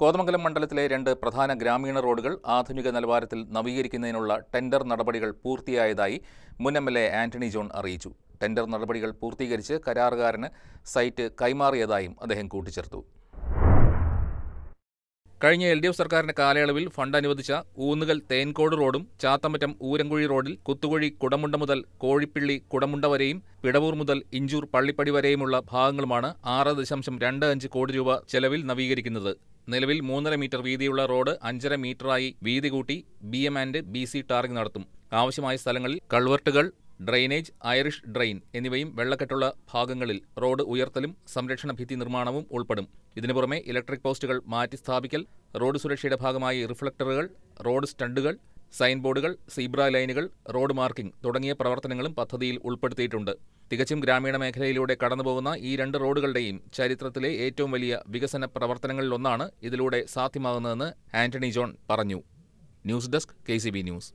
കോതമംഗലം മണ്ഡലത്തിലെ 2 പ്രധാന ഗ്രാമീണ റോഡുകൾ ആധുനിക നിലവാരത്തിൽ നവീകരിക്കുന്നതിനുള്ള ടെൻഡർ നടപടികൾ പൂർത്തിയായതായി മുൻ എം.എൽ.എ. ആന്റണി ജോൺ അറിയിച്ചു. ടെൻഡർ നടപടികൾ പൂർത്തീകരിച്ച് കരാറുകാരന് സൈറ്റ് കൈമാറിയതായും അദ്ദേഹം കൂട്ടിച്ചേർത്തു. കഴിഞ്ഞ LDF സർക്കാരിന്റെ കാലയളവിൽ ഫണ്ട് അനുവദിച്ച ഊന്നുകൽ തേൻകോട് റോഡും ചാത്തമറ്റം ഊരങ്കുഴി റോഡിൽ കുത്തുകുഴി കുടമുണ്ട മുതൽ കോഴിപ്പിള്ളി കുടമുണ്ട വരെയും പിടവൂർ മുതൽ ഇഞ്ചൂർ പള്ളിപ്പടി വരെയുമുള്ള ഭാഗങ്ങളുമാണ് 6.25 കോടി രൂപ ചെലവിൽ നവീകരിക്കുന്നത്. നിലവിൽ 3.5 മീറ്റർ വീതിയുള്ള റോഡ് 5.5 മീറ്ററായി വീതി കൂട്ടി BM ആൻഡ് BC ടാറിംഗ് നടത്തും. ആവശ്യമായ സ്ഥലങ്ങളിൽ കൾവർട്ടുകൾ, ഡ്രെയിനേജ്, ഐറിഷ് ഡ്രെയിൻ എന്നിവയും വെള്ളക്കെട്ടുള്ള ഭാഗങ്ങളിൽ റോഡ് ഉയർത്തലും സംരക്ഷണ ഭിത്തി നിർമ്മാണവും ഉൾപ്പെടും. ഇതിനു പുറമെ ഇലക്ട്രിക് പോസ്റ്റുകൾ മാറ്റി സ്ഥാപിക്കൽ, റോഡ് സുരക്ഷയുടെ ഭാഗമായി റിഫ്ലക്ടറുകൾ, റോഡ് സ്റ്റണ്ടുകൾ, സൈൻ ബോർഡുകൾ, സീബ്ര ലൈനുകൾ, റോഡ് മാർക്കിംഗ് തുടങ്ങിയ പ്രവർത്തനങ്ങളും പദ്ധതിയിൽ ഉൾപ്പെടുത്തിയിട്ടുണ്ട്. തികച്ചും ഗ്രാമീണ മേഖലയിലൂടെ കടന്നുപോകുന്ന ഈ 2 റോഡുകളുടെയും ചരിത്രത്തിലെ ഏറ്റവും വലിയ വികസന പ്രവർത്തനങ്ങളിലൊന്നാണ് ഇതിലൂടെ സാധ്യമാകുന്നതെന്ന് ആന്റണി ജോൺ പറഞ്ഞു. News desk KCB news.